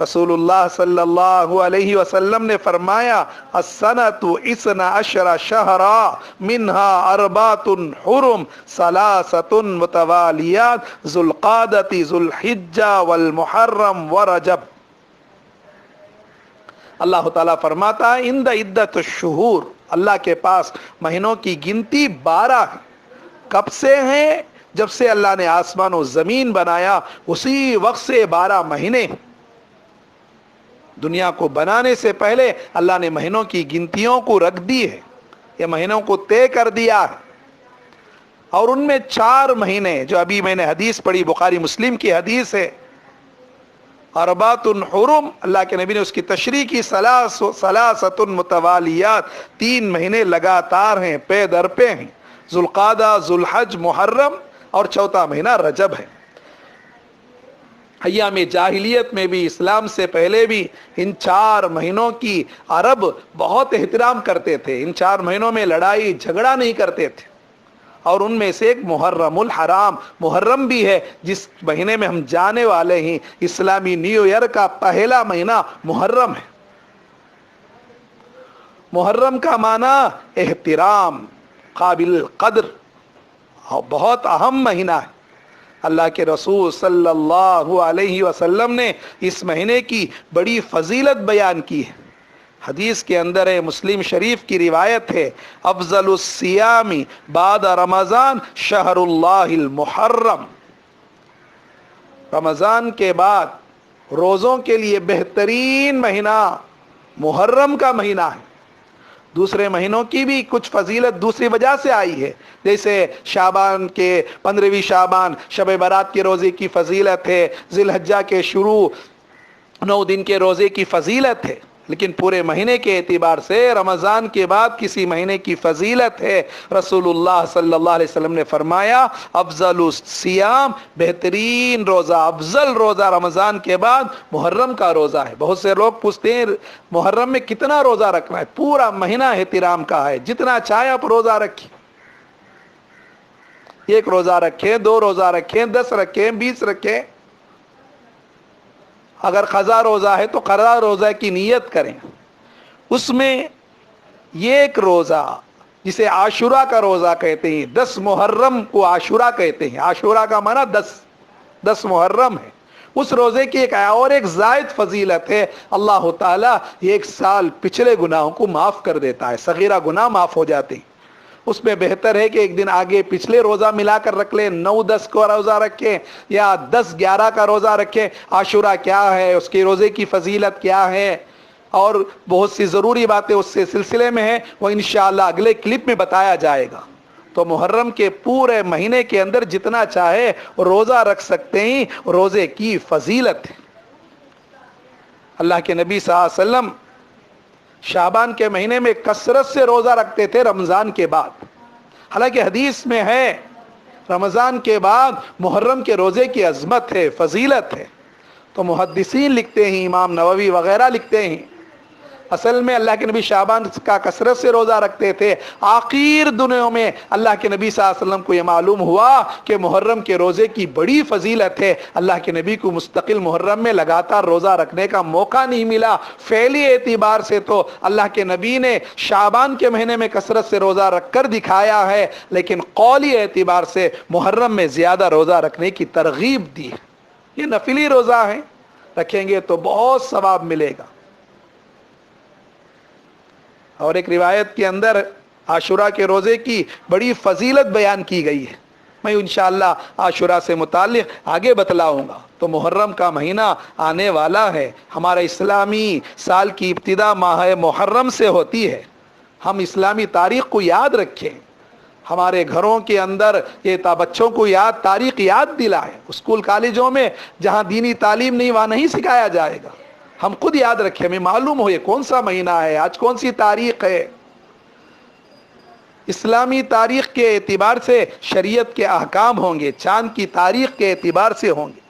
رسول اللہ صلی اللہ علیہ وسلم نے فرمایا السنۃ اثنا عشر شہرا منہا اربعۃ حرم ثلاثۃ متوالیات ذو القعدۃ ذو الحجہ والمحرم ورجب۔ اللہ تعالیٰ فرماتا ہے عند عدت الشہور، اللہ کے پاس مہینوں کی گنتی 12 ہے۔ کب سے ہیں؟ جب سے اللہ نے آسمان و زمین بنایا اسی وقت سے 12 مہینے۔ دنیا کو بنانے سے پہلے اللہ نے مہینوں کی گنتیوں کو رکھ دی ہے، یہ مہینوں کو طے کر دیا ہے، اور ان میں 4 مہینے جو ابھی میں نے حدیث پڑھی، بخاری مسلم کی حدیث ہے، اربعۃ حرم، اللہ کے نبی نے اس کی تشریح کی، ثلاثۃ متوالیات، 3 مہینے لگاتار ہیں، پے در پے ہیں، ذو القعدہ، ذو الحج، محرم، اور 4تھا مہینہ رجب ہے۔ ایام جاہلیت میں بھی، اسلام سے پہلے بھی، ان 4 مہینوں کی عرب بہت احترام کرتے تھے، ان 4 مہینوں میں لڑائی جھگڑا نہیں کرتے تھے، اور ان میں سے ایک محرم الحرام، محرم بھی ہے، جس مہینے میں ہم جانے والے ہیں، اسلامی نیو ایئر کا پہلا مہینہ محرم ہے۔ محرم کا معنی احترام، قابل قدر، اور بہت اہم مہینہ ہے۔ اللہ کے رسول صلی اللہ علیہ وسلم نے اس مہینے کی بڑی فضیلت بیان کی ہے۔ حدیث کے اندر ہے، مسلم شریف کی روایت ہے، افضل الصیام بعد رمضان شہر اللہ المحرم، رمضان کے بعد روزوں کے لیے بہترین مہینہ محرم کا مہینہ ہے۔ دوسرے مہینوں کی بھی کچھ فضیلت دوسری وجہ سے آئی ہے، جیسے شعبان کے 15ویں شعبان شب برات کے روزے کی فضیلت ہے، ذی الحجہ کے شروع 9 دن کے روزے کی فضیلت ہے، لیکن پورے مہینے کے اعتبار سے رمضان کے بعد کسی مہینے کی فضیلت ہے۔ رسول اللہ صلی اللہ علیہ وسلم نے فرمایا افضل الصیام، بہترین روزہ، افضل روزہ رمضان کے بعد محرم کا روزہ ہے۔ بہت سے لوگ پوچھتے ہیں محرم میں کتنا روزہ رکھنا ہے؟ پورا مہینہ احترام کا ہے، جتنا چاہے آپ روزہ رکھیں، 1 روزہ رکھیں، 2 روزہ رکھیں، 10 رکھیں، 20 رکھیں۔ اگر قضا روزہ ہے تو قضا روزہ کی نیت کریں۔ اس میں یہ 1 روزہ جسے عاشورہ کا روزہ کہتے ہیں، 10 محرم کو عاشورہ کہتے ہیں، عاشورہ کا معنی 10 محرم ہے، اس روزے کی ایک زائد فضیلت ہے، اللہ تعالیٰ 1 سال پچھلے گناہوں کو معاف کر دیتا ہے، صغیرہ گناہ معاف ہو جاتے ہیں۔ اس میں بہتر ہے کہ ایک دن آگے پچھلے روزہ ملا کر رکھ لیں، 9-10 کا روزہ رکھیں یا 10-11 کا روزہ رکھیں۔ عاشورہ کیا ہے، اس کے روزے کی فضیلت کیا ہے، اور بہت سی ضروری باتیں اس سے سلسلے میں ہیں، وہ انشاءاللہ اگلے کلپ میں بتایا جائے گا۔ تو محرم کے پورے مہینے کے اندر جتنا چاہے روزہ رکھ سکتے ہیں، روزے کی فضیلت ہے۔ اللہ کے نبی صلی اللہ علیہ وسلم شعبان کے مہینے میں کثرت سے روزہ رکھتے تھے رمضان کے بعد، حالانکہ حدیث میں ہے رمضان کے بعد محرم کے روزے کی عظمت ہے، فضیلت ہے۔ تو محدثین لکھتے ہیں، امام نووی وغیرہ لکھتے ہیں، اصل میں اللہ کے نبی شعبان کا کثرت سے روزہ رکھتے تھے، آخر دنوں میں اللہ کے نبی صلی اللہ علیہ وسلم کو یہ معلوم ہوا کہ محرم کے روزے کی بڑی فضیلت ہے، اللہ کے نبی کو مستقل محرم میں لگاتار روزہ رکھنے کا موقع نہیں ملا۔ فعلی اعتبار سے تو اللہ کے نبی نے شعبان کے مہینے میں کثرت سے روزہ رکھ کر دکھایا ہے، لیکن قولی اعتبار سے محرم میں زیادہ روزہ رکھنے کی ترغیب دی ہے۔ یہ نفلی روزہ ہے، رکھیں گے تو بہت ثواب ملے گا۔ اور ایک روایت کے اندر عاشورہ کے روزے کی بڑی فضیلت بیان کی گئی ہے، میں انشاءاللہ عاشورہ سے متعلق آگے بتلاؤں گا۔ تو محرم کا مہینہ آنے والا ہے، ہمارا اسلامی سال کی ابتدا ماہ محرم سے ہوتی ہے۔ ہم اسلامی تاریخ کو یاد رکھیں، ہمارے گھروں کے اندر یہ بچوں کو تاریخ یاد دلائیں۔ اسکول کالجوں میں جہاں دینی تعلیم نہیں وہاں نہیں سکھایا جائے گا، ہم خود یاد رکھیں، ہمیں معلوم ہو یہ کون سا مہینہ ہے، آج کون سی تاریخ ہے۔ اسلامی تاریخ کے اعتبار سے شریعت کے احکام ہوں گے، چاند کی تاریخ کے اعتبار سے ہوں گے،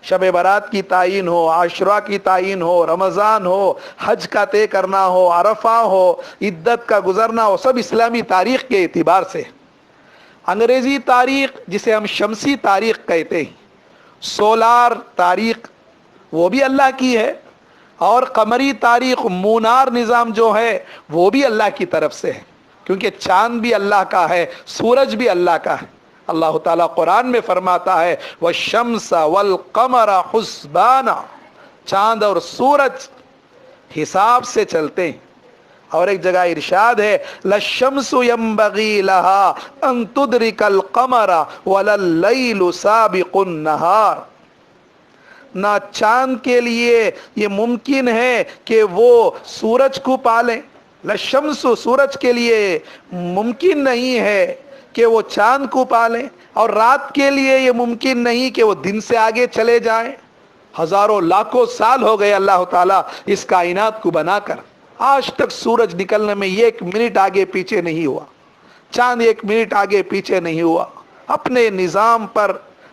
شب برات کی تعین ہو، عاشورہ کی تعین ہو، رمضان ہو، حج کا طے کرنا ہو، عرفہ ہو، عدت کا گزرنا ہو، سب اسلامی تاریخ کے اعتبار سے۔ انگریزی تاریخ جسے ہم شمسی تاریخ کہتے ہیں، سولار تاریخ، وہ بھی اللہ کی ہے، اور قمری تاریخ مونار نظام جو ہے وہ بھی اللہ کی طرف سے ہے، کیونکہ چاند بھی اللہ کا ہے، سورج بھی اللہ کا ہے۔ اللہ تعالیٰ قرآن میں فرماتا ہے وَالشَّمْسَ وَالْقَمَرَ حُسْبَانًا، چاند اور سورج حساب سے چلتے ہیں۔ اور ایک جگہ ارشاد ہے لَلشَّمْسُ يَنبَغِي لَهَا أَن تُدْرِكَ الْقَمَرَ وَلَا اللَّيْلُ سَابِقُ النَّهَارِ، نہ چاند کے لیے یہ ممکن ہے کہ وہ سورج کو پالیں، لَلشَّمْسُ سورج کے لیے ممکن نہیں ہے کہ وہ چاند کو پالیں، اور رات کے لیے یہ ممکن نہیں کہ وہ دن سے آگے چلے جائیں۔ ہزاروں لاکھوں سال ہو گئے اللہ تعالیٰ اس کائنات کو بنا کر، آج تک سورج نکلنے میں 1 منٹ آگے پیچھے نہیں ہوا، چاند 1 منٹ آگے پیچھے نہیں ہوا، اپنے نظام پر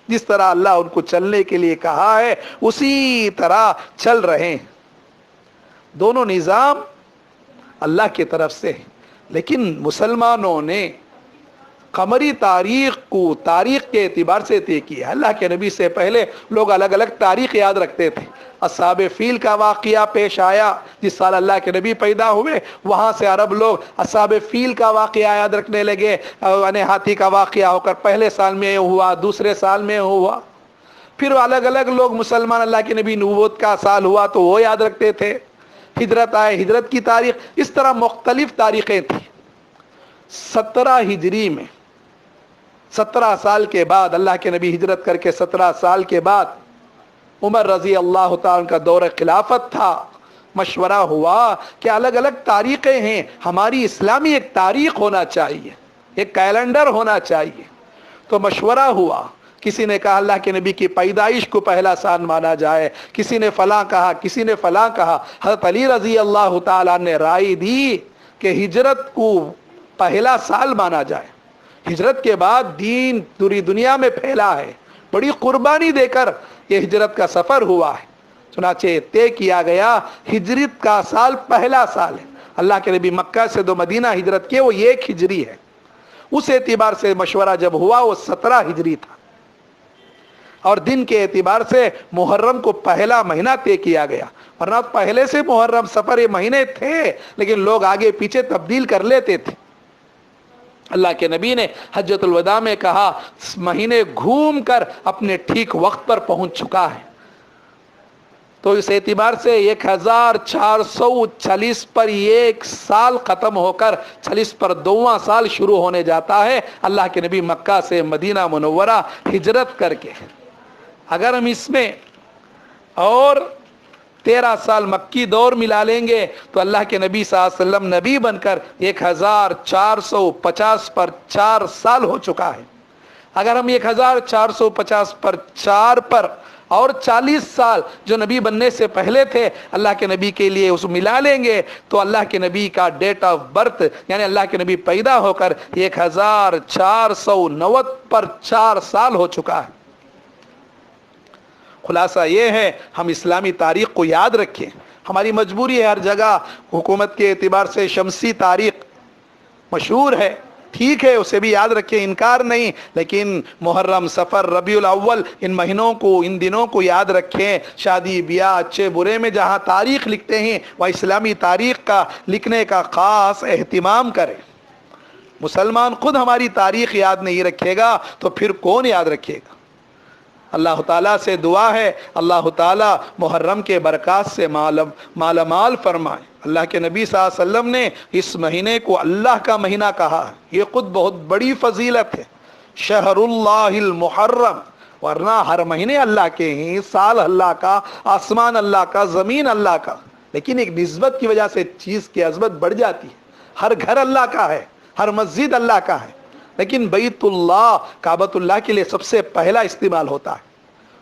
جس طرح اللہ ان کو چلنے کے لیے کہا ہے اسی طرح چل رہے ہیں۔ دونوں نظام اللہ کی طرف سے، لیکن مسلمانوں نے قمری تاریخ کو تاریخ کے اعتبار سے طے کیا۔ اللہ کے نبی سے پہلے لوگ الگ الگ تاریخ یاد رکھتے تھے۔ اصحاب فیل کا واقعہ پیش آیا جس سال اللہ کے نبی پیدا ہوئے، وہاں سے عرب لوگ اصحاب فیل کا واقعہ یاد رکھنے لگے، یعنی ہاتھی کا واقعہ ہو کر پہلے سال میں ہوا، دوسرے سال میں ہوا۔ پھر الگ الگ لوگ مسلمان اللہ کے نبی نبوت کا سال ہوا تو وہ یاد رکھتے تھے، ہجرت آئے ہجرت کی تاریخ، اس طرح مختلف تاریخیں تھیں۔ 17 ہجری میں 17 سال کے بعد اللہ کے نبی ہجرت کر کے 17 سال کے بعد عمر رضی اللہ تعالیٰ کا دور خلافت تھا، مشورہ ہوا کہ الگ الگ تاریخیں ہیں، ہماری اسلامی ایک تاریخ ہونا چاہیے، ایک کیلنڈر ہونا چاہیے۔ تو مشورہ ہوا، کسی نے کہا اللہ کے نبی کی پیدائش کو پہلا سال مانا جائے، کسی نے فلاں کہا، کسی نے فلاں کہا۔ حضرت علی رضی اللہ تعالیٰ نے رائے دی کہ ہجرت کو پہلا سال مانا جائے، ہجرت کے بعد دین پوری دنیا میں پھیلا ہے، بڑی قربانی دے کر یہ ہجرت کا سفر ہوا ہے، چنانچہ طے کیا گیا ہجرت کا سال پہلا سال ہے۔ اللہ کے نبی مکہ سے دو مدینہ ہجرت کیے، وہ 1 ہجری ہے، اس اعتبار سے مشورہ جب ہوا وہ 17 ہجری تھا، اور دن کے اعتبار سے محرم کو پہلا مہینہ طے کیا گیا، ورنہ پہلے سے محرم سفر یہ مہینے تھے لیکن لوگ آگے پیچھے تبدیل کر لیتے تھے۔ اللہ کے نبی نے حجۃ الوداع میں کہا مہینے گھوم کر اپنے ٹھیک وقت پر پہنچ چکا ہے، تو اس اعتبار سے 1440 پر 1 سال ختم ہو کر 40 پر 2واں سال شروع ہونے جاتا ہے اللہ کے نبی مکہ سے مدینہ منورہ ہجرت کر کے۔ اگر ہم اس میں اور 13 سال مکی دور ملا لیں گے تو اللہ کے نبی صلی اللہ علیہ وسلم نبی بن کر 1450 پر 4 سال ہو چکا ہے۔ اگر ہم 1450 پر 4 پر اور 40 سال جو نبی بننے سے پہلے تھے اللہ کے نبی کے لیے اس ملا لیں گے تو اللہ کے نبی کا ڈیٹ آف برتھ یعنی اللہ کے نبی پیدا ہو کر 1490 پر 4 سال ہو چکا ہے۔ خلاصہ یہ ہے ہم اسلامی تاریخ کو یاد رکھیں، ہماری مجبوری ہے، ہر جگہ حکومت کے اعتبار سے شمسی تاریخ مشہور ہے، ٹھیک ہے اسے بھی یاد رکھیں، انکار نہیں، لیکن محرم، صفر، ربیع الاول ان مہینوں کو ان دنوں کو یاد رکھیں۔ شادی بیاہ اچھے برے میں جہاں تاریخ لکھتے ہیں وہ اسلامی تاریخ کا لکھنے کا خاص اہتمام کریں۔ مسلمان خود ہماری تاریخ یاد نہیں رکھے گا تو پھر کون یاد رکھے گا؟ اللہ تعالیٰ سے دعا ہے اللہ تعالیٰ محرم کے برکات سے مالا مال فرمائے۔ اللہ کے نبی صلی اللہ علیہ وسلم نے اس مہینے کو اللہ کا مہینہ کہا ہے، یہ خود بہت بڑی فضیلت ہے، شہر اللہ المحرم، ورنہ ہر مہینے اللہ کے ہیں، سال اللہ کا، آسمان اللہ کا، زمین اللہ کا، لیکن ایک نسبت کی وجہ سے چیز کی عظمت بڑھ جاتی ہے۔ ہر گھر اللہ کا ہے، ہر مسجد اللہ کا ہے، لیکن بیت اللہ کعبۃ اللہ کے لیے سب سے پہلا استعمال ہوتا ہے۔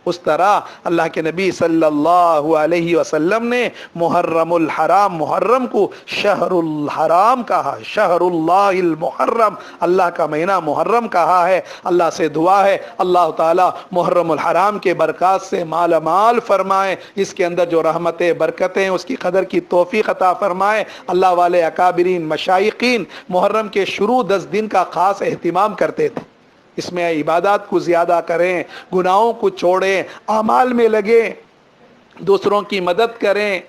اس طرح اللہ کے نبی صلی اللہ علیہ وسلم نے محرم الحرام، محرم کو شہر الحرام کہا، شہر اللہ المحرم، اللہ کا مہینہ محرم کہا ہے۔ اللہ سے دعا ہے اللہ تعالی محرم الحرام کے برکات سے مالا مال فرمائے، اس کے اندر جو رحمتیں برکتیں اس کی قدر کی توفیق عطا فرمائے۔ اللہ والے اکابرین مشائقین محرم کے شروع 10 دن کا خاص اہتمام کرتے تھے، اس میں عبادات کو زیادہ کریں، گناہوں کو چھوڑیں، اعمال میں لگیں، دوسروں کی مدد کریں،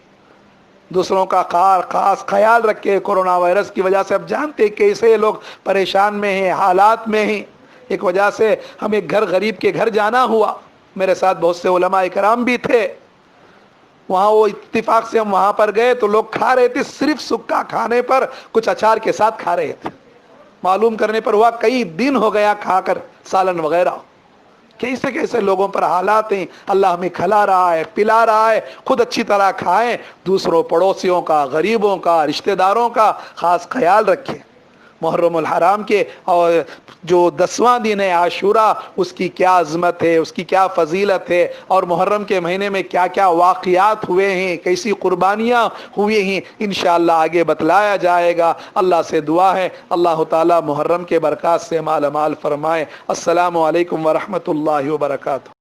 دوسروں کا خاص خیال رکھیں۔ کورونا وائرس کی وجہ سے اب جانتے ہیں کیسے لوگ پریشان میں ہیں، حالات میں ہیں۔ ایک وجہ سے ہمیں غریب کے گھر جانا ہوا، میرے ساتھ بہت سے علماء کرام بھی تھے وہاں، وہ اتفاق سے ہم وہاں پر گئے تو لوگ کھا رہے تھے، صرف سکا کھانے پر کچھ اچار کے ساتھ کھا رہے تھے۔ معلوم کرنے پر ہوا کئی دن ہو گیا کھا کر سالن وغیرہ۔ کیسے کیسے لوگوں پر حالات ہیں، اللہ ہمیں کھلا رہا ہے، پلا رہا ہے، خود اچھی طرح کھائیں، دوسروں پڑوسیوں کا، غریبوں کا، رشتہ داروں کا خاص خیال رکھیں۔ محرم الحرام کے اور جو 10واں دن ہے عاشورہ، اس کی کیا عظمت ہے، اس کی کیا فضیلت ہے، اور محرم کے مہینے میں کیا کیا واقعات ہوئے ہیں، کیسی قربانیاں ہوئی ہیں، انشاءاللہ آگے بتلایا جائے گا۔ اللہ سے دعا ہے اللہ تعالی محرم کے برکات سے مال مال فرمائے۔ السلام علیکم ورحمۃ اللہ وبرکاتہ۔